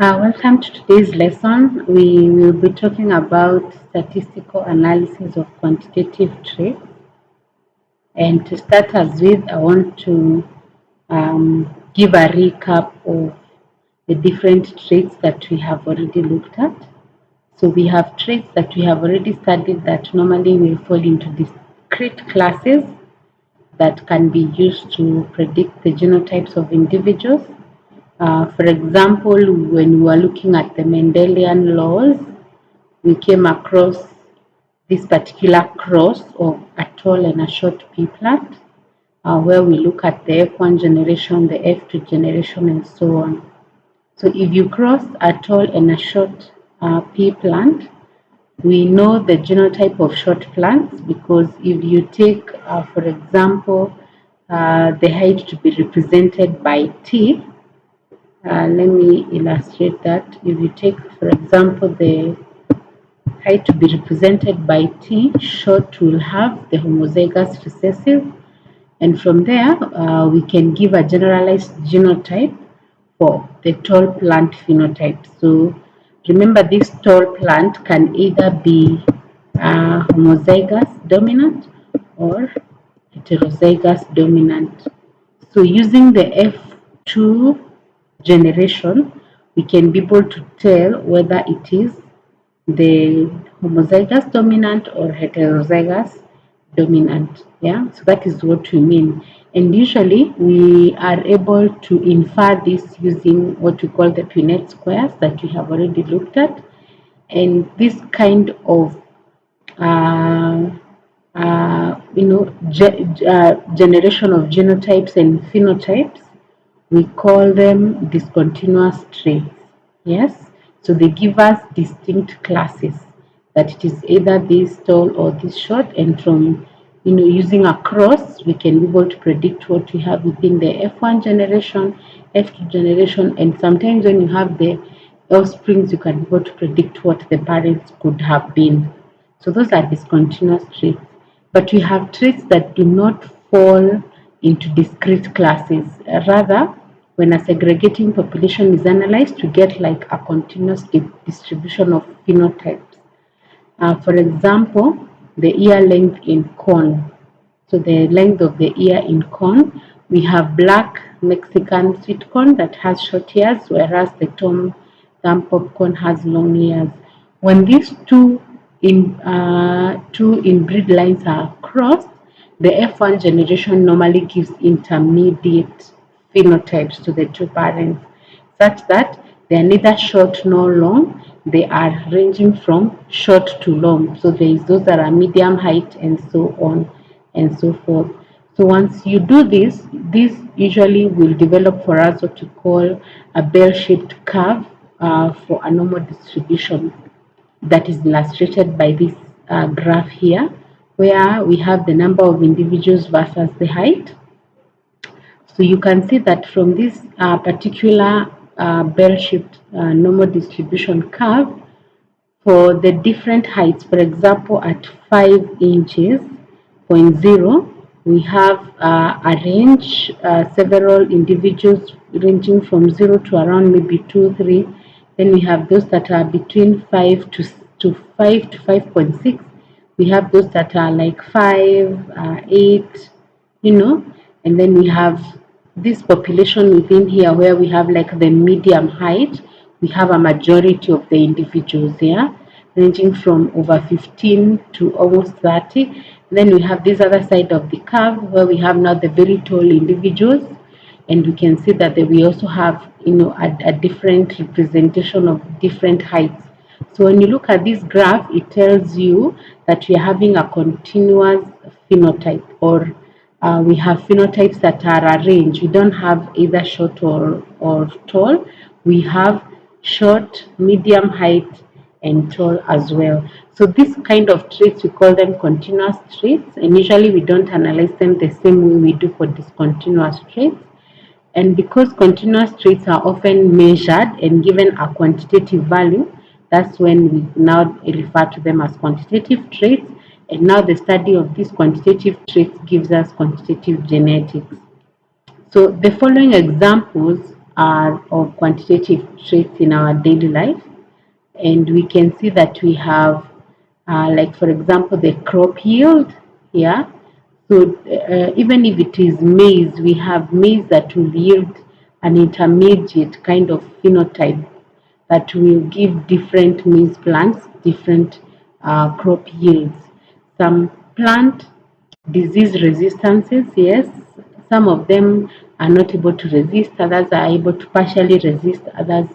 Welcome to today's lesson. We will be talking about statistical analysis of quantitative traits. And to start us with, I want to give a recap of the different traits that we have already looked at. So we have traits that we have already studied that normally will fall into discrete classes that can be used to predict the genotypes of individuals. For example, when we were looking at the Mendelian laws, we came across this particular cross of a tall and a short pea plant, where we look at the F1 generation, the F2 generation, and so on. So if you cross a tall and a short pea plant, we know the genotype of short plants because if you take, for example, the height to be represented by T, let me illustrate that. If you take, for example, the height to be represented by T, short will have the homozygous recessive, and from there we can give a generalized genotype for the tall plant phenotype. So remember, this tall plant can either be homozygous dominant or heterozygous dominant. So using the F2 generation, we can be able to tell whether it is the homozygous dominant or heterozygous dominant. Yeah, so that is what we mean. And usually we are able to infer this using what we call the Punnett squares that we have already looked at. And this kind of uh, generation of genotypes and phenotypes, we call them discontinuous traits. Yes, so they give us distinct classes that it is either this tall or this short, and from using a cross, we can be able to predict what we have within the F1 generation, F2 generation, and sometimes when you have the offsprings, you can be able to predict what the parents could have been. So those are discontinuous traits. But we have traits that do not fall into discrete classes. Rather, when a segregating population is analyzed, we get like a continuous distribution of phenotypes. For example, the ear length in corn. So the length of the ear in corn, we have black Mexican sweet corn that has short ears, whereas the thumb popcorn has long ears. When these two inbreed lines are crossed, the F1 generation normally gives intermediate phenotypes to the two parents, such that they are neither short nor long. They are ranging from short to long. So there is those that are medium height and so on and so forth. So once you do this usually will develop for us what we call a bell-shaped curve for a normal distribution that is illustrated by this graph here, where we have the number of individuals versus the height. So you can see that from this particular bell-shaped normal distribution curve, for the different heights, for example, at 5 inches, 0.0, we have a range, several individuals ranging from 0 to around maybe 2, 3. Then we have those that are between 5 to 5 to 5.6. We have those that are like 5, 8, and then we have this population within here where we have like the medium height. We have a majority of the individuals here, ranging from over 15 to almost 30. Then we have this other side of the curve where we have now the very tall individuals, and we can see that we also have a different representation of different heights. So when you look at this graph, it tells you that we are having a continuous phenotype, or we have phenotypes that are arranged. We don't have either short or tall. We have short, medium height, and tall as well. So this kind of traits, we call them continuous traits, and usually we don't analyze them the same way we do for discontinuous traits. And because continuous traits are often measured and given a quantitative value, that's when we now refer to them as quantitative traits. And now the study of these quantitative traits gives us quantitative genetics. So the following examples of quantitative traits in our daily life. And we can see that we have, like for example, the crop yield. Yeah. So even if it is maize, we have maize that will yield an intermediate kind of phenotype that will give different maize plants different crop yields. Some plant disease resistances, yes, some of them are not able to resist, others are able to partially resist, others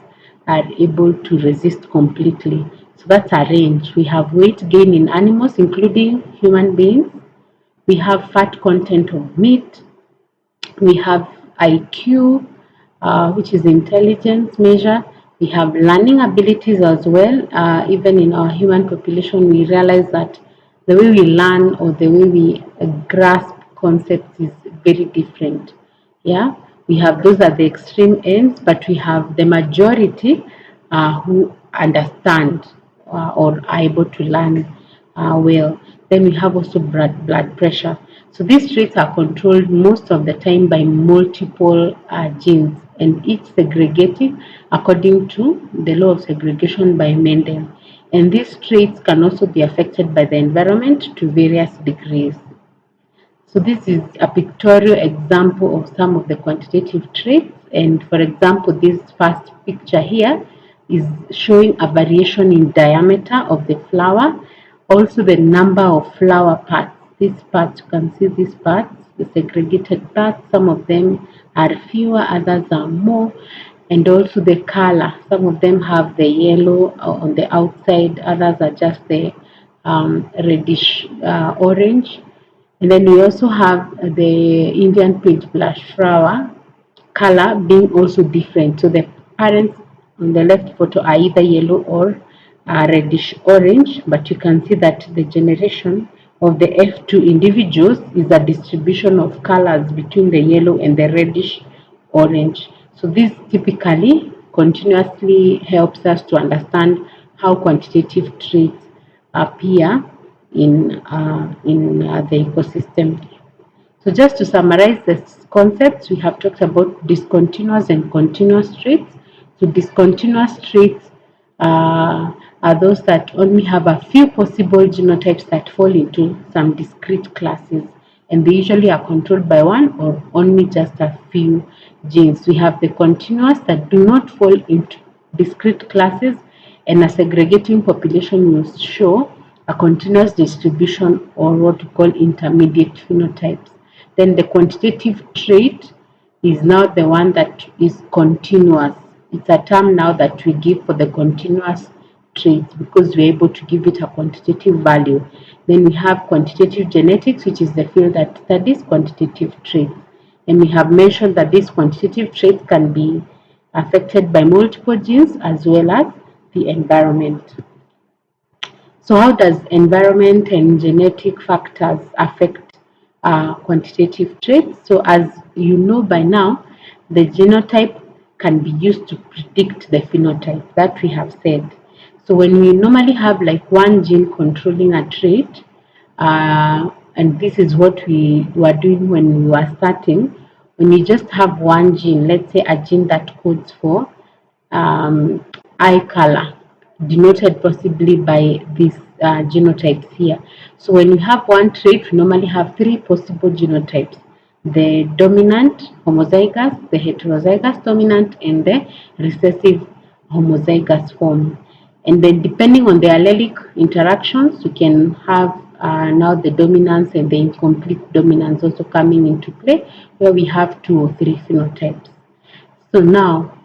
are able to resist completely. So that's a range. We have weight gain in animals, including human beings. We have fat content of meat. We have IQ, which is intelligence measure. We have learning abilities as well. Even in our human population, we realize that the way we learn or the way we grasp concepts is very different. Yeah, we have those at the extreme ends, but we have the majority who understand or are able to learn well. Then we have also blood pressure. So these traits are controlled most of the time by multiple genes, and each segregating according to the law of segregation by Mendel. And these traits can also be affected by the environment to various degrees. So this is a pictorial example of some of the quantitative traits. And for example, this first picture here is showing a variation in diameter of the flower, also the number of flower parts. These parts, you can see these parts, the segregated parts, some of them are fewer, others are more, and also the color. Some of them have the yellow on the outside, others are just the reddish orange. And then we also have the Indian page blush flower color being also different. So the parents on the left photo are either yellow or reddish orange, but you can see that the generation of the F2 individuals is a distribution of colors between the yellow and the reddish orange. So this typically continuously helps us to understand how quantitative traits appear in the ecosystem. So just to summarize the concepts, we have talked about discontinuous and continuous traits. So discontinuous traits are those that only have a few possible genotypes that fall into some discrete classes, and they usually are controlled by one or only just a few genes. We have the continuous that do not fall into discrete classes, and a segregating population will show a continuous distribution or what we call intermediate phenotypes. Then the quantitative trait is now the one that is continuous. It's a term now that we give for the continuous traits because we're able to give it a quantitative value. Then we have quantitative genetics, which is the field that studies quantitative traits. And we have mentioned that these quantitative traits can be affected by multiple genes as well as the environment. So how does environment and genetic factors affect quantitative traits? So as you know by now, the genotype can be used to predict the phenotype that we have said. So when we normally have like one gene controlling a trait, and this is what we were doing when we were starting, when you just have one gene, let's say a gene that codes for eye color, denoted possibly by these genotypes here. So when we have one trait, we normally have three possible genotypes: the dominant homozygous, the heterozygous dominant, and the recessive homozygous form. And then depending on the allelic interactions, we can have now the dominance and the incomplete dominance also coming into play, where we have two or three phenotypes. So now,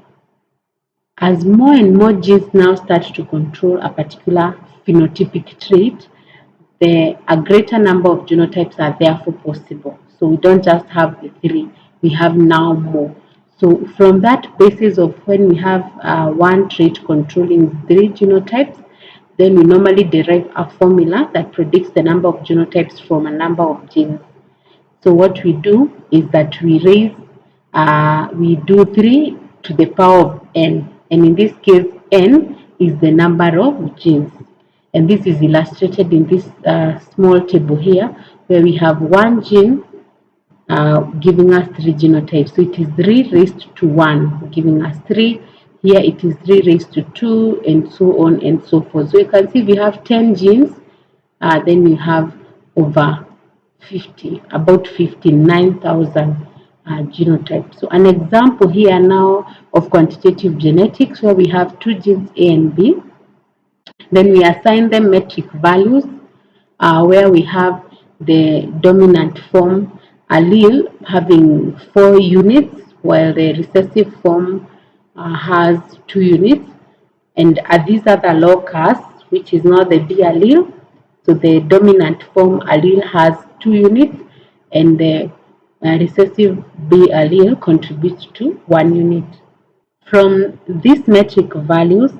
as more and more genes now start to control a particular phenotypic trait, a greater number of genotypes are therefore possible. So we don't just have the three, we have now more. So from that basis of when we have one trait controlling three genotypes, then we normally derive a formula that predicts the number of genotypes from a number of genes. So what we do is that we do 3 to the power of n, and in this case n is the number of genes. And this is illustrated in this small table here, where we have one gene giving us 3 genotypes. So it is 3 raised to 1, giving us 3. Here it is 3 raised to 2, and so on and so forth. So you can see we have 10 genes, then we have over 50, about 59,000 genotypes. So an example here now of quantitative genetics, where we have 2 genes A and B. Then we assign them metric values, where we have the dominant form allele having 4 units, while the recessive form has 2 units. And these are the locus, which is now the B allele. So the dominant form allele has 2 units, and the recessive B allele contributes to 1 unit. From these metric values,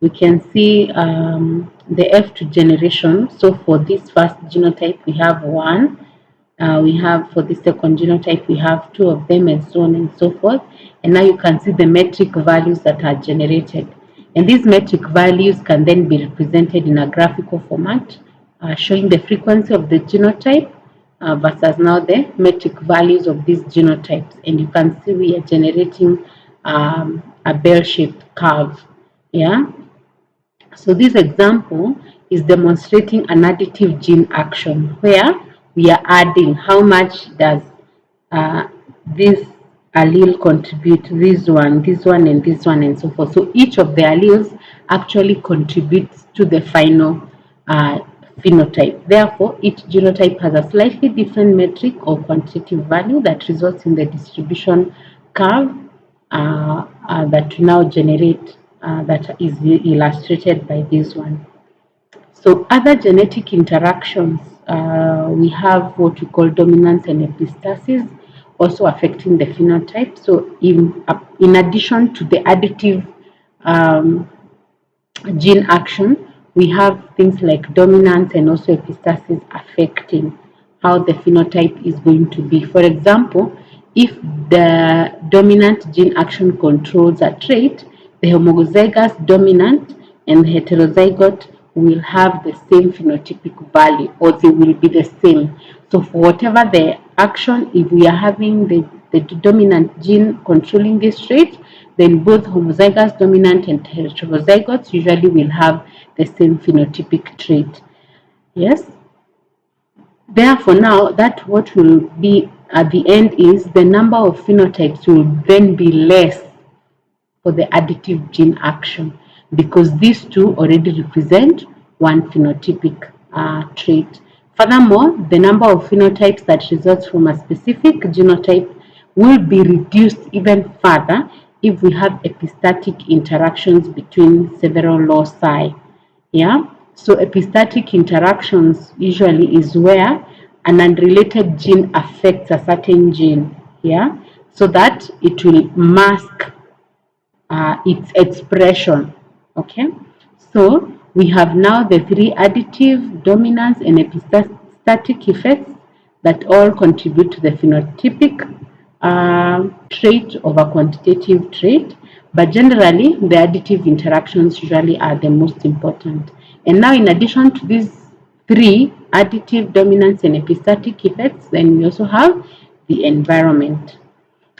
we can see the F2 generation. So for this first genotype, we have 1. We have for the second genotype, we have 2 of them, and so on and so forth. And now you can see the metric values that are generated. And these metric values can then be represented in a graphical format, showing the frequency of the genotype versus now the metric values of these genotypes. And you can see we are generating a bell-shaped curve. Yeah. So this example is demonstrating an additive gene action, where we are adding how much does this allele contribute, this one, and this one, and so forth. So each of the alleles actually contributes to the final phenotype. Therefore, each genotype has a slightly different metric or quantitative value that results in the distribution curve that we now generate, that is illustrated by this one. So other genetic interactions, we have what we call dominance and epistasis, also affecting the phenotype. So in addition to the additive gene action, we have things like dominance and also epistasis affecting how the phenotype is going to be. For example, if the dominant gene action controls a trait, the homozygous dominant and the heterozygote will have the same phenotypic value, or they will be the same. So for whatever the action, if we are having the dominant gene controlling this trait, then both homozygous dominant and heterozygotes usually will have the same phenotypic trait. Yes. Therefore, now that what will be at the end is the number of phenotypes will then be less for the additive gene action, because these two already represent one phenotypic trait. Furthermore, the number of phenotypes that results from a specific genotype will be reduced even further if we have epistatic interactions between several loci. Yeah. So epistatic interactions usually is where an unrelated gene affects a certain gene. Yeah. So that it will mask its expression. Okay. So we have now the 3 additive, dominance, and epistatic effects that all contribute to the phenotypic trait of a quantitative trait. But generally, the additive interactions usually are the most important. And now, in addition to these 3 additive, dominance, and epistatic effects, then we also have the environment.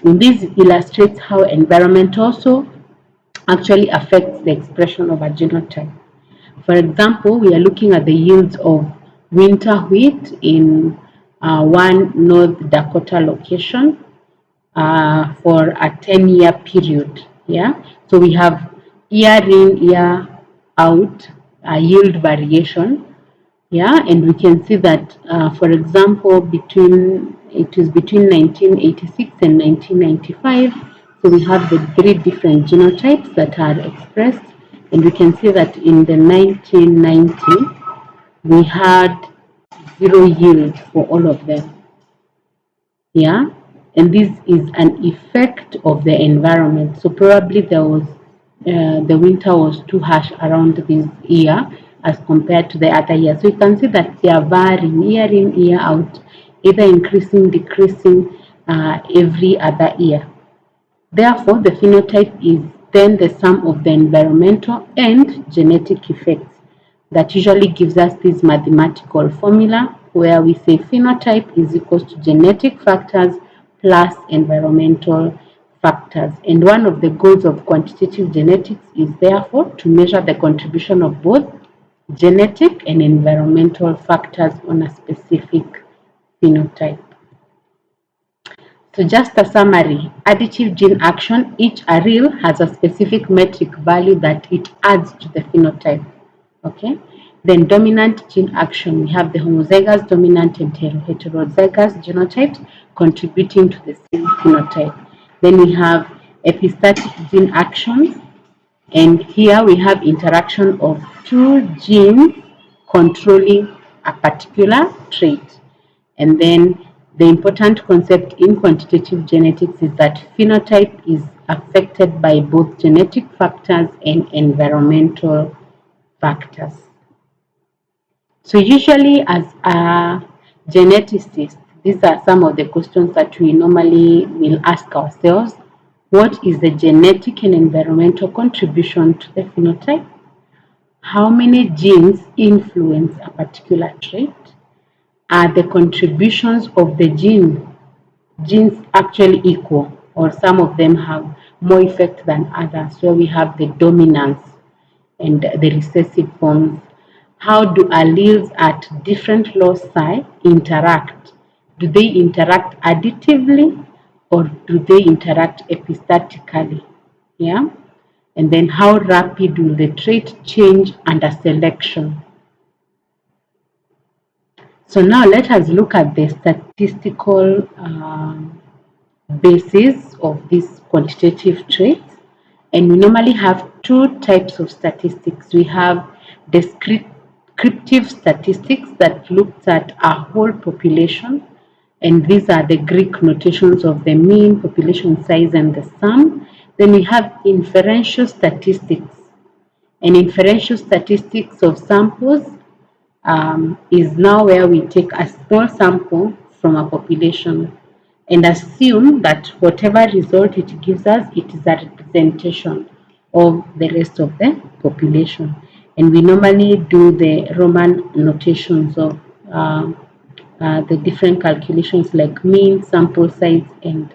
And this illustrates how environment also actually affects the expression of a genotype. For example, we are looking at the yields of winter wheat in one North Dakota location for a 10-year period. Yeah, so we have year in, year out yield variation. Yeah, and we can see that, for example, it is between 1986 and 1995. So we have the 3 different genotypes that are expressed, and we can see that in the 1990 we had 0 yield for all of them. Yeah, and this is an effect of the environment. So probably there was the winter was too harsh around this year as compared to the other year. So you can see that they are varying year in, year out, either increasing, decreasing every other year. Therefore, the phenotype is then the sum of the environmental and genetic effects that usually gives us this mathematical formula where we say phenotype is equals to genetic factors plus environmental factors. And one of the goals of quantitative genetics is therefore to measure the contribution of both genetic and environmental factors on a specific phenotype. So just a summary, additive gene action, each allele has a specific metric value that it adds to the phenotype. Okay. Then dominant gene action, we have the homozygous dominant and heterozygous genotypes contributing to the same phenotype. Then we have epistatic gene action, and here we have interaction of two genes controlling a particular trait. And then the important concept in quantitative genetics is that phenotype is affected by both genetic factors and environmental factors. So usually as a geneticist, these are some of the questions that we normally will ask ourselves. What is the genetic and environmental contribution to the phenotype? How many genes influence a particular trait? Are the contributions of the genes actually equal, or some of them have more effect than others? So we have the dominance and the recessive forms. How do alleles at different loci interact? Do they interact additively or do they interact epistatically? Yeah. And then how rapid will the trait change under selection? So now let us look at the statistical basis of these quantitative traits. And we normally have two types of statistics. We have descriptive statistics that looks at a whole population, and these are the Greek notations of the mean, population size, and the sum. Then we have inferential statistics, and inferential statistics of samples is now where we take a small sample from a population and assume that whatever result it gives us, it is a representation of the rest of the population. And we normally do the Roman notations of the different calculations like mean, sample size, and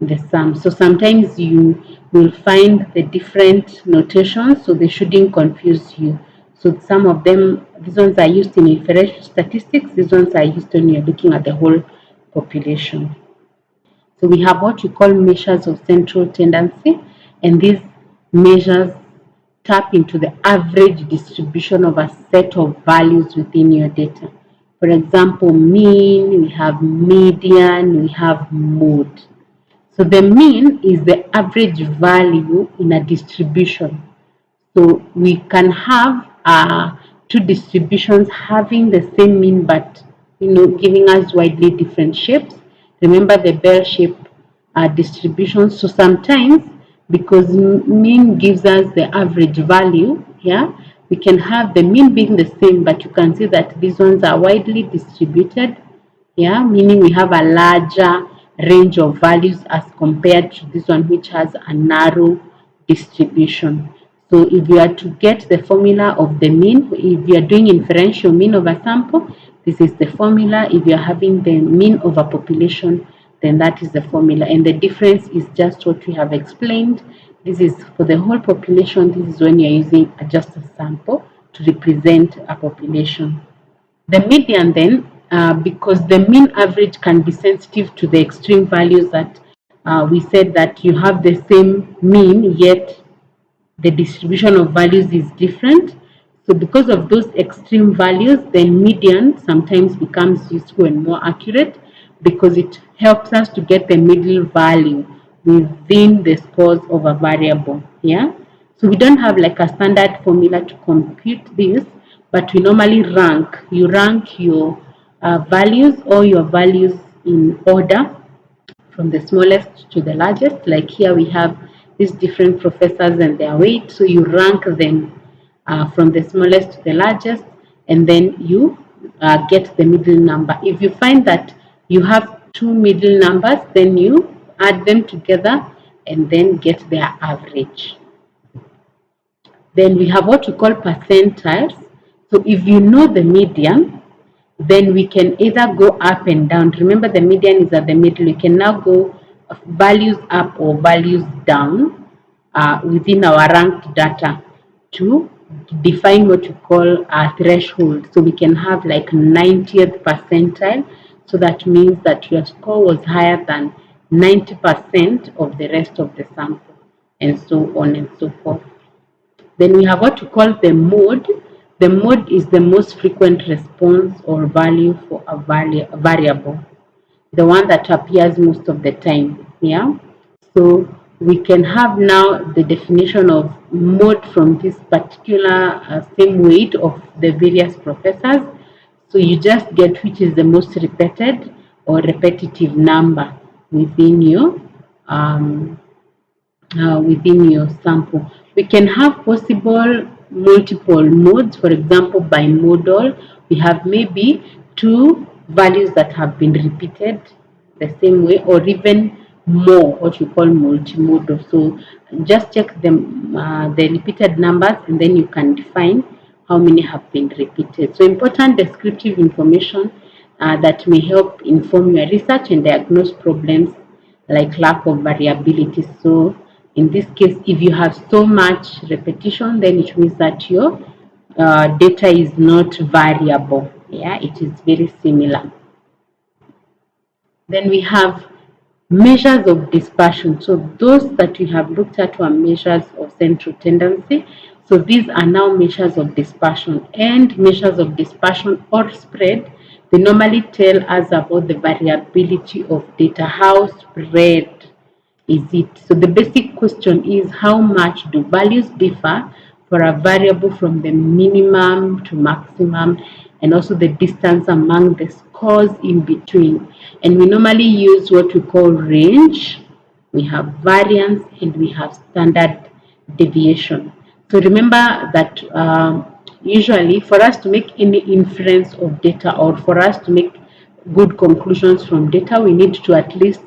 the sum. So sometimes you will find the different notations, so they shouldn't confuse you. So some of them, these ones are used in inferential statistics, these ones are used when you're looking at the whole population. So we have what we call measures of central tendency, and these measures tap into the average distribution of a set of values within your data. For example, mean, we have median, we have mode. So the mean is the average value in a distribution. So we can have two distributions having the same mean, but giving us widely different shapes. Remember the bell shape distribution. So sometimes, because mean gives us the average value, yeah, we can have the mean being the same, but you can see that these ones are widely distributed, yeah, meaning we have a larger range of values as compared to this one, which has a narrow distribution. So if you are to get the formula of the mean, if you are doing inferential mean of a sample, this is the formula. If you are having the mean of a population, then that is the formula. And the difference is just what we have explained. This is for the whole population. This is when you're using just a sample to represent a population. The median then, because the mean average can be sensitive to the extreme values that we said that you have the same mean, yet the distribution of values is different. So because of those extreme values, then median sometimes becomes useful and more accurate because it helps us to get the middle value within the scores of a variable. Yeah. So we don't have like a standard formula to compute this, but we normally rank. You rank your values, or your values in order from the smallest to the largest. Like here we have these different professors and their weight, so you rank them from the smallest to the largest, and then you get the middle number. If you find that you have two middle numbers, then you add them together and then get their average. Then we have what we call percentiles. So if you know the median, then we can either go up and down. Remember, the median is at the middle. We can now go values up or values down within our ranked data to define what you call a threshold. So we can have like 90th percentile. So that means that your score was higher than 90% of the rest of the sample, and so on and so forth. Then we have what we call the mode. The mode is the most frequent response or value for a variable, the one that appears most of the time. Yeah. So we can have now the definition of mode from this particular same weight of the various professors. So you just get which is the most repeated or repetitive number within your within your sample. We can have possible multiple modes. For example, bimodal, we have maybe two values that have been repeated the same way, or even more, what you call multimodal. So just check the repeated numbers, and then you can define how many have been repeated. So important descriptive information that may help inform your research and diagnose problems like lack of variability. So in this case, if you have so much repetition, then it means that your data is not variable. Yeah, it is very similar. Then we have measures of dispersion. So those that we have looked at were measures of central tendency. So these are now measures of dispersion, and measures of dispersion or spread, they normally tell us about the variability of data, how spread is it. So the basic question is, how much do values differ for a variable from the minimum to maximum, and also the distance among the scores in between. And we normally use what we call range, we have variance, and we have standard deviation. So remember that usually for us to make any inference of data, or for us to make good conclusions from data, we need to at least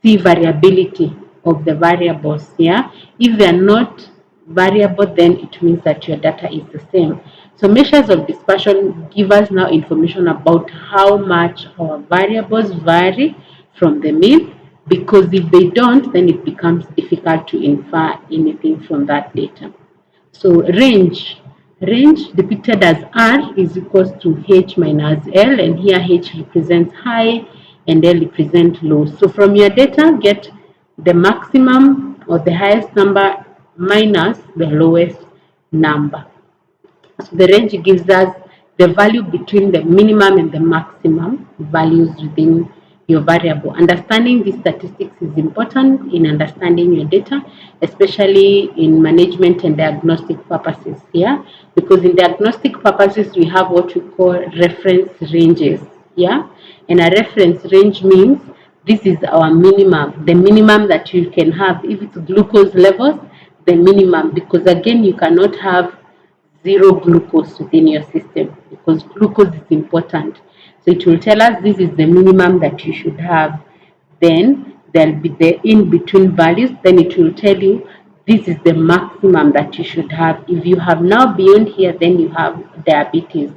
see variability of the variables. Yeah, if they are not variable, then it means that your data is the same. So measures of dispersion give us now information about how much our variables vary from the mean, because if they don't, then it becomes difficult to infer anything from that data. So range depicted as R is equals to H minus L, and here H represents high and L represents low. So from your data, get the maximum or the highest number minus the lowest number. So the range gives us the value between the minimum and the maximum values within your variable. Understanding these statistics is important in understanding your data, especially in management and diagnostic purposes here, because in diagnostic purposes we have what we call reference ranges. Yeah, and a reference range means this is our minimum, the minimum that you can have. If it's glucose levels, the minimum, because again you cannot have zero glucose within your system, because glucose is important. So it will tell us this is the minimum that you should have. Then there'll be the in between values. Then it will tell you this is the maximum that you should have. If you have now beyond here, then you have diabetes.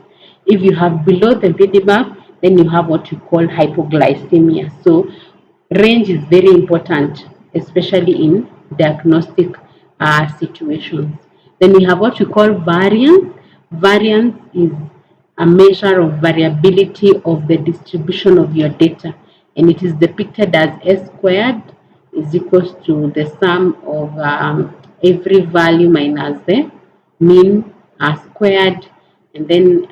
If you have below the minimum, then you have what we call hypoglycemia. So range is very important, especially in diagnostic situations. Then we have what we call variance. Variance is a measure of variability of the distribution of your data, and it is depicted as S squared is equals to the sum of every value minus the mean squared, and then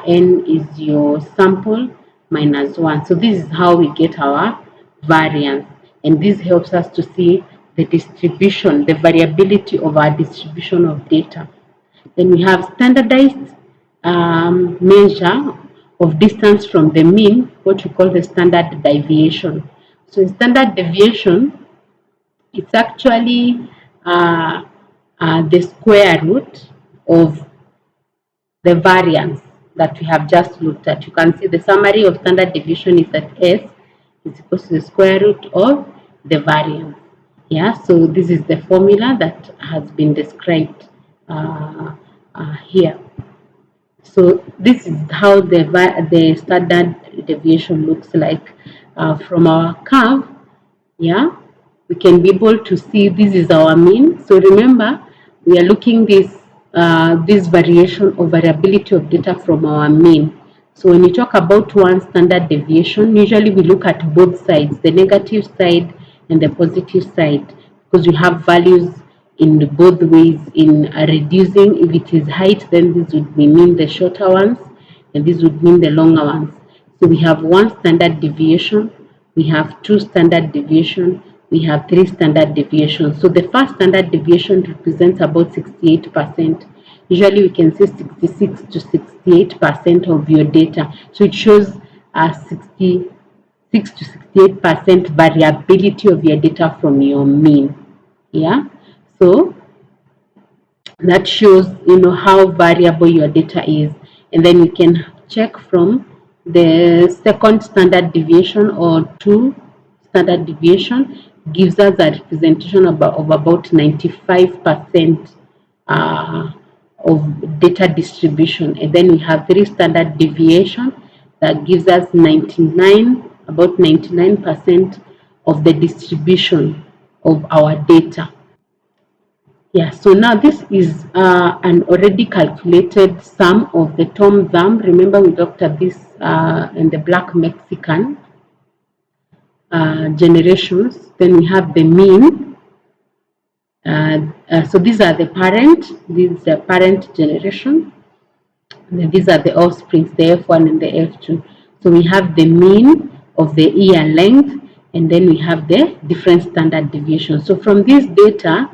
n is your sample minus 1. So this is how we get our variance, and this helps us to see the distribution, the variability of our distribution of data. Then we have standardized measure of distance from the mean, what we call the standard deviation. So standard deviation, it's actually the square root of the variance that we have just looked at. You can see the summary of standard deviation is that S is equal to the square root of the variance. Yeah, so this is the formula that has been described here. So this is how the standard deviation looks like from our curve. Yeah, we can be able to see this is our mean. So remember, we are looking this variation or variability of data from our mean. So when you talk about one standard deviation, usually we look at both sides, the negative side and the positive side, because we have values in both ways. In reducing, if it is height, then this would mean the shorter ones, and this would mean the longer ones. So we have one standard deviation, we have two standard deviation, we have three standard deviations. So the first standard deviation represents about 68%. Usually we can say 66 to 68% of your data. So it shows 66 to 68% variability of your data from your mean. Yeah. So that shows how variable your data is, and then you can check from the second standard deviation or two standard deviation gives us a representation of about 95% of data distribution, and then we have three standard deviation that gives us about 99% of the distribution of our data. Yeah, so now this is an already calculated sum of the Tom Thumb. Remember we looked at this in the Black Mexican generations. Then we have the mean. So these are the parent. This is the parent generation. And then these are the offsprings, the F1 and the F2. So we have the mean of the year length, and then we have the different standard deviations. So from this data,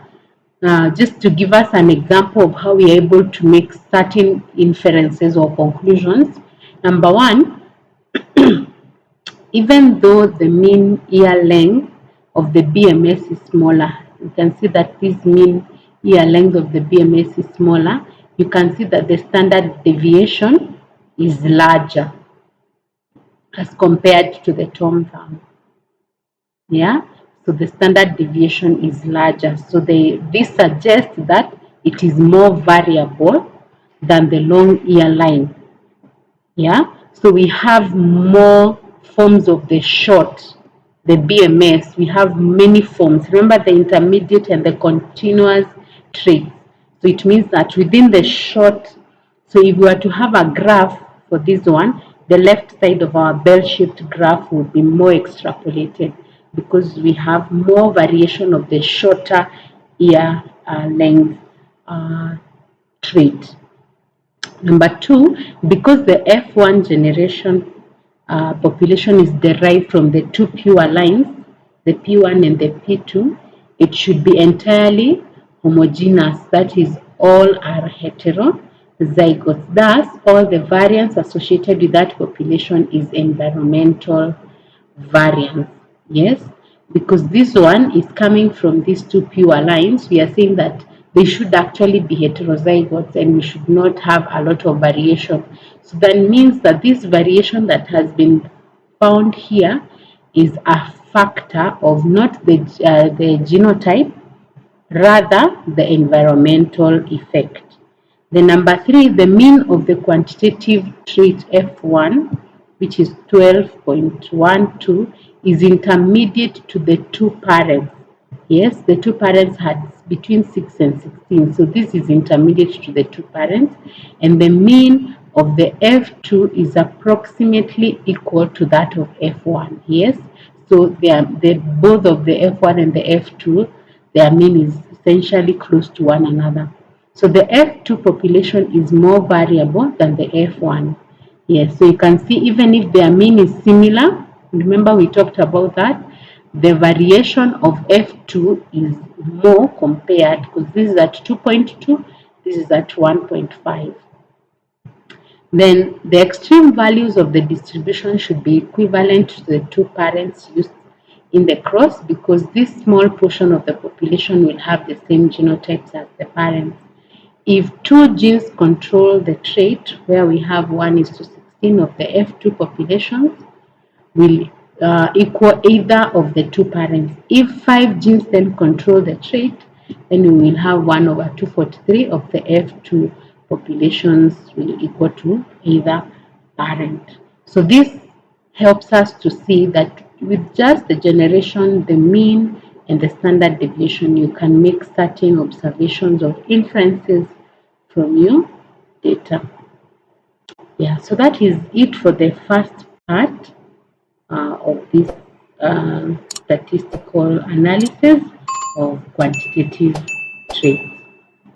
just to give us an example of how we are able to make certain inferences or conclusions. Number one, even though the mean year length of the BMS is smaller, you can see that this mean year length of the BMS is smaller, you can see that the standard deviation is larger as compared to the Tom Thumb. Yeah, so the standard deviation is larger. So this suggests that it is more variable than the long year line. Yeah, so we have more forms of the short, the BMS. We have many forms. Remember the intermediate and the continuous traits. So it means that within the short, so if we were to have a graph for this one, the left side of our bell-shaped graph would be more extrapolated because we have more variation of the shorter year length trait. Number two, because the F1 generation population is derived from the two pure lines, the P1 and the P2, it should be entirely homogeneous, that is, all are heterozygotes. Thus, all the variance associated with that population is environmental variance. Yes, because this one is coming from these two pure lines, we are saying that they should actually be heterozygotes and we should not have a lot of variation. So that means that this variation that has been found here is a factor of not the genotype, rather the environmental effect. The number three, the mean of the quantitative trait F1, which is 12.12, is intermediate to the two parents. Yes, the two parents had between 6 and 16. So this is intermediate to the two parents. And the mean of the F2 is approximately equal to that of F1. Yes, so both of the F1 and the F2, their mean is essentially close to one another. So the F2 population is more variable than the F1. Yes, so you can see even if their mean is similar, remember we talked about that, the variation of F2 is more compared, because this is at 2.2, this is at 1.5. Then the extreme values of the distribution should be equivalent to the two parents used in the cross, because this small portion of the population will have the same genotypes as the parents. If two genes control the trait, where we have 1:16 of the F2 populations, will equal either of the two parents. If 5 genes then control the trait, then we will have 1/243 of the F2 populations will equal to either parent. So this helps us to see that with just the generation, the mean, and the standard deviation, you can make certain observations or inferences from your data. Yeah, so that is it for the first part of this statistical analysis of quantitative traits.